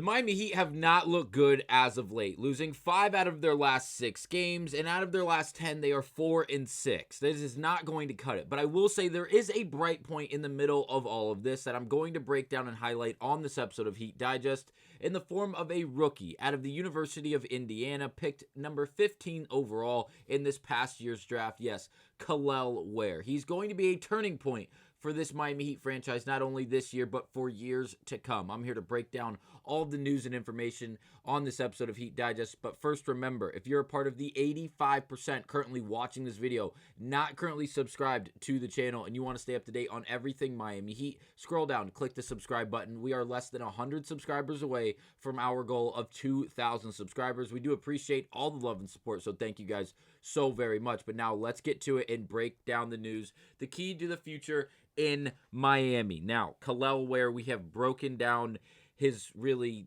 The Miami Heat have not looked good as of late, losing 5 out of their last 6 games, and out of their last 10, they are 4-6. This is not going to cut it, but I will say there is a bright point in the middle of all of this that I'm going to break down and highlight on this episode of Heat Digest in the form of a rookie out of the University of Indiana, picked number 15 overall in this past year's draft. Yes, Kel'el Ware. He's going to be a turning point for this Miami Heat franchise, not only this year, but for years to come. I'm here to break down all of the news and information on this episode of Heat Digest. But first, remember, if you're a part of the 85% currently watching this video, not currently subscribed to the channel, and you want to stay up to date on everything Miami Heat, scroll down, click the subscribe button. We are less than 100 subscribers away from our goal of 2,000 subscribers. We do appreciate all the love and support, so thank you guys so very much. But now let's get to it and break down the news. The key to the future in Miami. Now, Kel'el Ware, we have broken down his really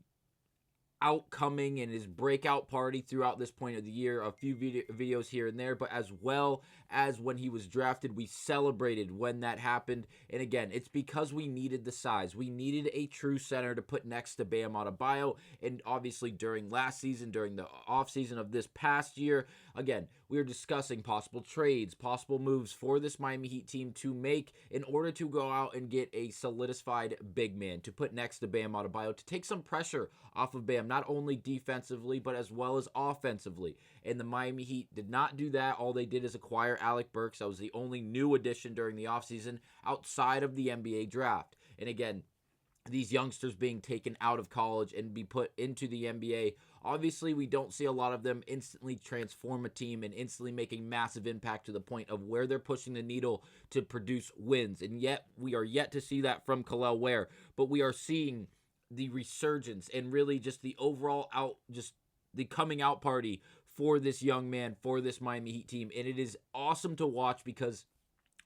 outcoming and his breakout party throughout this point of the year, a few videos here and there, but as well as when he was drafted, we celebrated when that happened. And again, it's because we needed the size. We needed a true center to put next to Bam Adebayo, and obviously during last season, during the offseason of this past year, again, we were discussing possible trades, possible moves for this Miami Heat team to make in order to go out and get a solidified big man to put next to Bam Adebayo to take some pressure off of Bam, not only defensively, but as well as offensively. And the Miami Heat did not do that. All they did is acquire Alec Burks. That was the only new addition during the offseason outside of the NBA draft. And again, these youngsters being taken out of college and be put into the NBA, obviously we don't see a lot of them instantly transform a team and instantly making massive impact to the point of where they're pushing the needle to produce wins. And yet we are yet to see that from Kel'el Ware, but we are seeing the resurgence and really just the overall just the coming out party for this young man, for this Miami Heat team. And it is awesome to watch because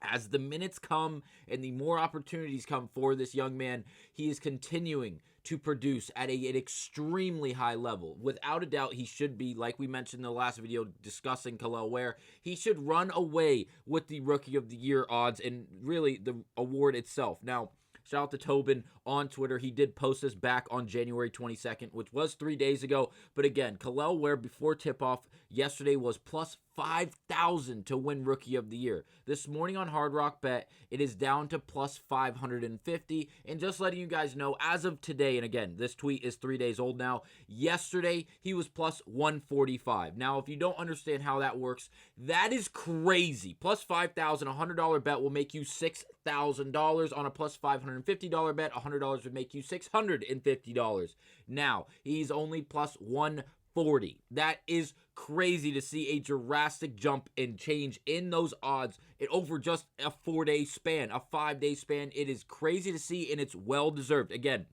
as the minutes come and the more opportunities come for this young man, he is continuing to produce at an extremely high level. Without a doubt, he should be, like we mentioned in the last video discussing Kel'el Ware, he should run away with the Rookie of the Year odds and really the award itself. Now, shout out to Tobin on Twitter. He did post this back on January 22nd, which was 3 days ago. But again, Kel'el Ware before tip-off yesterday was plus 5,000 to win Rookie of the Year. This morning on Hard Rock Bet, it is down to plus 550. And just letting you guys know, as of today, and again, this tweet is 3 days old now, yesterday he was plus 145. Now, if you don't understand how that works, that is crazy. Plus 5,000, $100 bet will make you $6,000. On a plus $550 bet, $100 would make you $650. Now, he's only plus 140. That is crazy to see a drastic jump and change in those odds over just a 4-day span, a 5-day span. It is crazy to see, and it's well deserved. Again,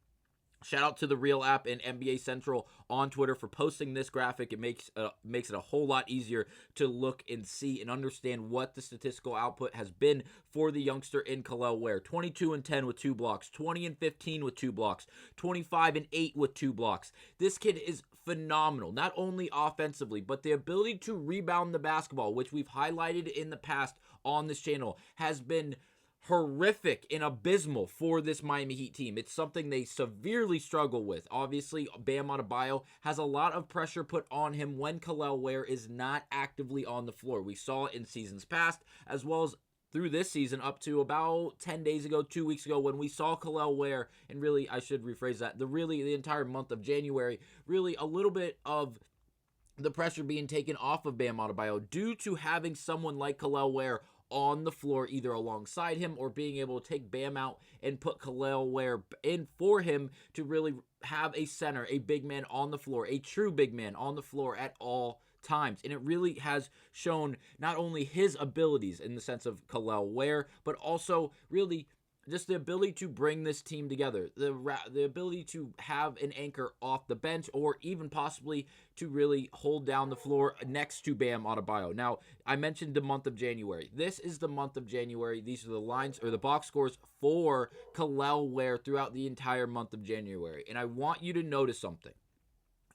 shout out to the Real app and NBA Central on Twitter for posting this graphic. It makes it a whole lot easier to look and see and understand what the statistical output has been for the youngster in Kel'el Ware. 22-10 with 2 blocks, 20-15 with 2 blocks, 25-8 with 2 blocks. This kid is phenomenal, not only offensively, but the ability to rebound the basketball, which we've highlighted in the past on this channel, has been horrific and abysmal for this Miami Heat team. It's something they severely struggle with. Obviously, Bam Adebayo has a lot of pressure put on him when Kel'el Ware is not actively on the floor. We saw it in seasons past, as well as through this season up to about 10 days ago, 2 weeks ago, when we saw Kel'el Ware, and really, I should rephrase that, the entire month of January, really a little bit of the pressure being taken off of Bam Adebayo due to having someone like Kel'el Ware on the floor, either alongside him or being able to take Bam out and put Kel'el Ware in for him to really have a center, a big man on the floor, a true big man on the floor at all times. And it really has shown not only his abilities in the sense of Kel'el Ware, but also really just the ability to bring this team together, the ability to have an anchor off the bench, or even possibly to really hold down the floor next to Bam Adebayo. Now, I mentioned the month of January. This is the month of January. These are the lines or the box scores for Kel'el Ware throughout the entire month of January. And I want you to notice something.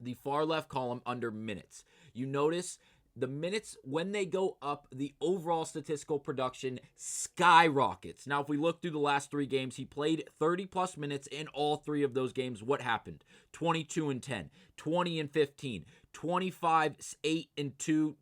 The far left column under minutes. You notice the minutes, when they go up, the overall statistical production skyrockets. Now, if we look through the last 3 games, he played 30-plus minutes in all 3 of those games. What happened? 22 and 10, 20 and 15, 25, 8 and 2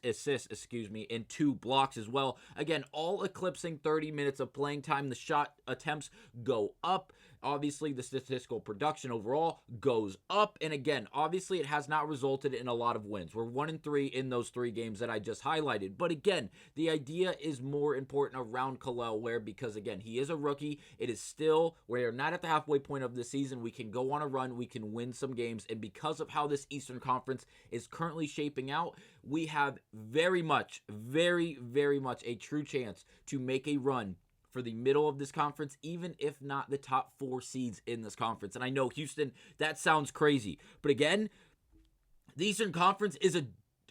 assists, and 2 blocks as well. Again, all eclipsing 30 minutes of playing time. The shot attempts go up. Obviously, the statistical production overall goes up. And again, obviously, it has not resulted in a lot of wins. We're 1-3 in those 3 games that I just highlighted. But again, the idea is more important around Kel'el Ware because, again, he is a rookie. It is still, we're not at the halfway point of the season. We can go on a run. We can win some games. And because of how this Eastern Conference is currently shaping out, we have very much a true chance to make a run for the middle of this conference, even if not the top 4 seeds in this conference. And I know, Houston, that sounds crazy. But again, the Eastern Conference is a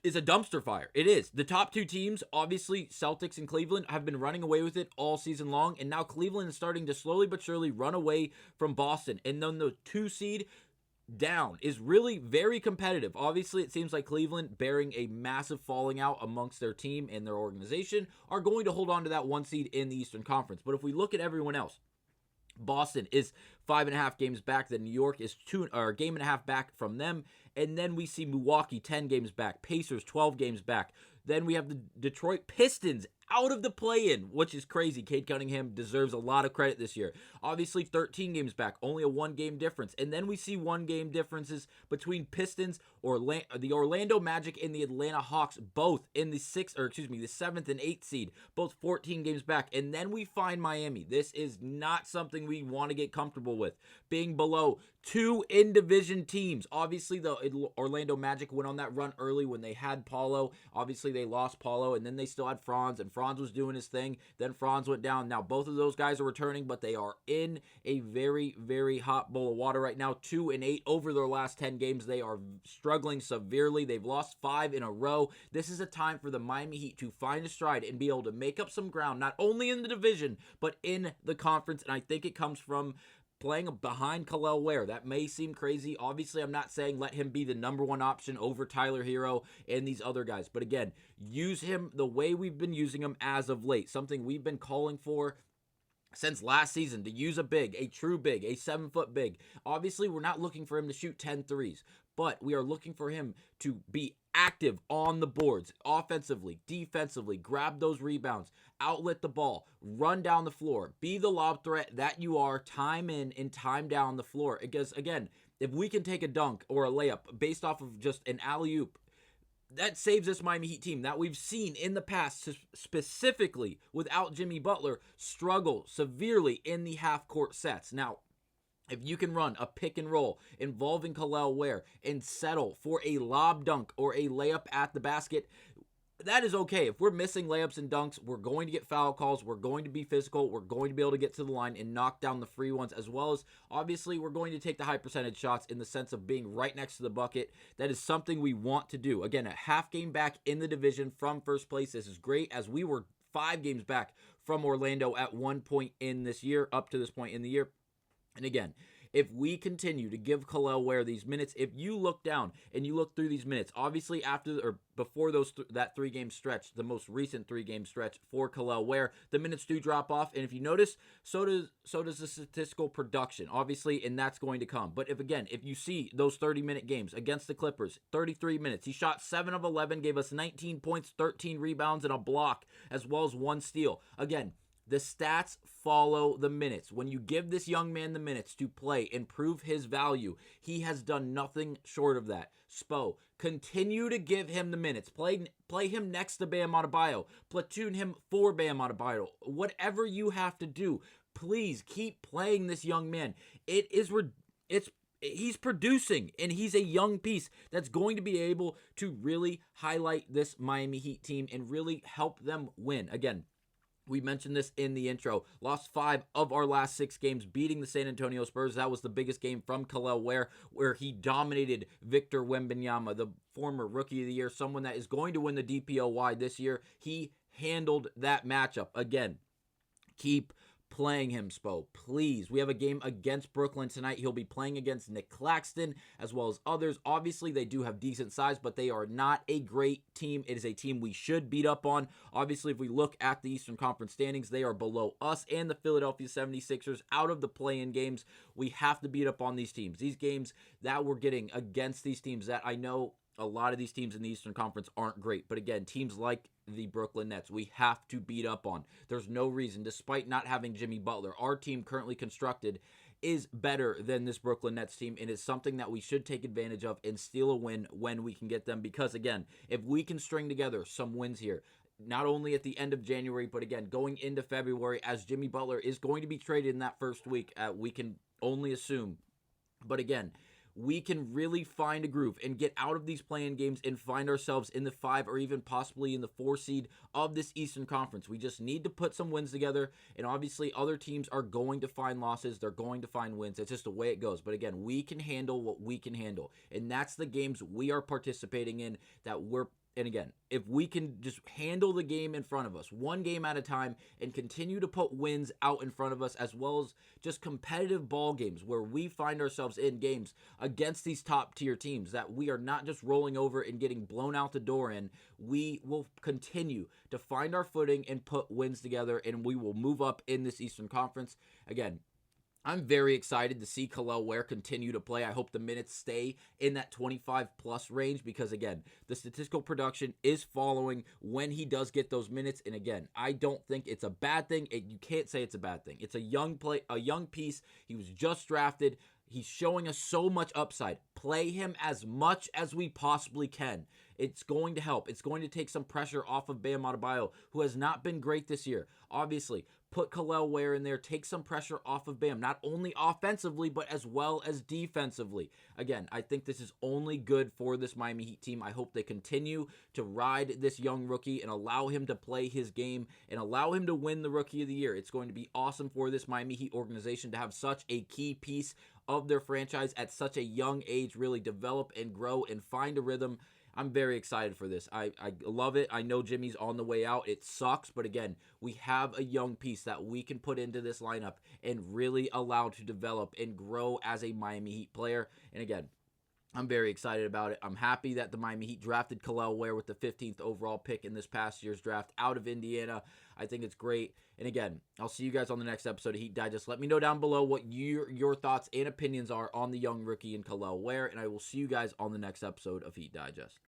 dumpster fire. It is. The top 2 teams, obviously Celtics and Cleveland, have been running away with it all season long. And now Cleveland is starting to slowly but surely run away from Boston. And then the 2 seed down is really very competitive. Obviously, it seems like Cleveland, bearing a massive falling out amongst their team and their organization, are going to hold on to that 1 seed in the Eastern Conference. But if we look at everyone else, Boston is 5.5 games back. Then New York is 2 game and a half back from them. And then we see Milwaukee 10 games back. Pacers 12 games back. Then we have the Detroit Pistons out of the play-in, which is crazy. Cade Cunningham deserves a lot of credit this year. Obviously, 13 games back, only a 1-game difference. And then we see 1-game differences between Pistons, the Orlando Magic, and the Atlanta Hawks, both in the 7th and 8th seed, both 14 games back. And then we find Miami. This is not something we want to get comfortable with, being below 2 in-division teams. Obviously, the Orlando Magic went on that run early when they had Paulo. Obviously, they lost Paulo, and then they still had Franz, and Franz was doing his thing. Then Franz went down. Now, both of those guys are returning, but they are in a very, very hot bowl of water right now. 2-8 over their last 10 games. They are struggling severely. They've lost 5 in a row. This is a time for the Miami Heat to find a stride and be able to make up some ground, not only in the division, but in the conference. And I think it comes from playing behind Kel'el Ware. That may seem crazy. Obviously, I'm not saying let him be the number 1 option over Tyler Hero and these other guys. But again, use him the way we've been using him as of late. Something we've been calling for since last season, to use a big, a true big, a 7-foot big. Obviously, we're not looking for him to shoot 10 threes, but we are looking for him to be active on the boards, offensively, defensively, grab those rebounds, outlet the ball, run down the floor, be the lob threat that you are, time in and time down the floor. Because, again, if we can take a dunk or a layup based off of just an alley-oop, that saves this Miami Heat team that we've seen in the past, specifically without Jimmy Butler, struggle severely in the half-court sets. Now, if you can run a pick and roll involving Kel'el Ware and settle for a lob dunk or a layup at the basket, that is okay. If we're missing layups and dunks, we're going to get foul calls. We're going to be physical. We're going to be able to get to the line and knock down the free ones, as well as, obviously, we're going to take the high percentage shots in the sense of being right next to the bucket. That is something we want to do. Again, a half game back in the division from first place. This is great, as we were 5 games back from Orlando at one point in this year, up to this point in the year. And again, if we continue to give Kel'el Ware these minutes, if you look down and you look through these minutes, obviously before that 3-game stretch, the most recent 3-game stretch for Kel'el Ware, the minutes do drop off. And if you notice, so does the statistical production, obviously, and that's going to come. But if you see those 30-minute games against the Clippers, 33 minutes, he shot 7 of 11, gave us 19 points, 13 rebounds, and a block, as well as 1 steal. Again, the stats follow the minutes. When you give this young man the minutes to play and prove his value, he has done nothing short of that. Spo, continue to give him the minutes. Play him next to Bam Adebayo. Platoon him for Bam Adebayo. Whatever you have to do, please keep playing this young man. He's producing, and he's a young piece that's going to be able to really highlight this Miami Heat team and really help them win. Again, we mentioned this in the intro. Lost 5 of our last 6 games, beating the San Antonio Spurs. That was the biggest game from Kel'el Ware, where he dominated Victor Wembanyama, the former Rookie of the Year, someone that is going to win the DPOY this year. He handled that matchup. Again, keep playing him, Spo. Please. We have a game against Brooklyn tonight. He'll be playing against Nick Claxton as well as others. Obviously, they do have decent size, but they are not a great team. It is a team we should beat up on. Obviously, if we look at the Eastern Conference standings, they are below us and the Philadelphia 76ers out of the play-in games. We have to beat up on these teams. These games that we're getting against these teams that I know a lot of these teams in the Eastern Conference aren't great. But again, teams like the Brooklyn Nets, we have to beat up on. There's no reason, despite not having Jimmy Butler, our team currently constructed is better than this Brooklyn Nets team, and it's something that we should take advantage of and steal a win when we can get them. Because again, if we can string together some wins here, not only at the end of January, but again, going into February, as Jimmy Butler is going to be traded in that first week, we can only assume. But again, we can really find a groove and get out of these play-in games and find ourselves in the 5 or even possibly in the 4 seed of this Eastern Conference. We just need to put some wins together, and obviously other teams are going to find losses. They're going to find wins. It's just the way it goes. But again, we can handle what we can handle, and that's the games we are participating in that we're. And again, if we can just handle the game in front of us, one game at a time, and continue to put wins out in front of us, as well as just competitive ball games where we find ourselves in games against these top tier teams that we are not just rolling over and getting blown out the door in, we will continue to find our footing and put wins together, and we will move up in this Eastern Conference. Again, I'm very excited to see Kel'el Ware continue to play. I hope the minutes stay in that 25-plus range because, again, the statistical production is following when he does get those minutes. And, again, I don't think it's a bad thing. You can't say it's a bad thing. It's a young piece. He was just drafted. He's showing us so much upside. Play him as much as we possibly can. It's going to help. It's going to take some pressure off of Bam Adebayo, who has not been great this year. Obviously, put Kel'el Ware in there, take some pressure off of Bam, not only offensively, but as well as defensively. Again, I think this is only good for this Miami Heat team. I hope they continue to ride this young rookie and allow him to play his game and allow him to win the Rookie of the Year. It's going to be awesome for this Miami Heat organization to have such a key piece of their franchise at such a young age really develop and grow and find a rhythm. I'm very excited for this. I love it. I know Jimmy's on the way out. It sucks, but again, we have a young piece that we can put into this lineup and really allow to develop and grow as a Miami Heat player. And again, I'm very excited about it. I'm happy that the Miami Heat drafted Kel'el Ware with the 15th overall pick in this past year's draft out of Indiana. I think it's great. And again, I'll see you guys on the next episode of Heat Digest. Let me know down below what your thoughts and opinions are on the young rookie in Kel'el Ware, and I will see you guys on the next episode of Heat Digest.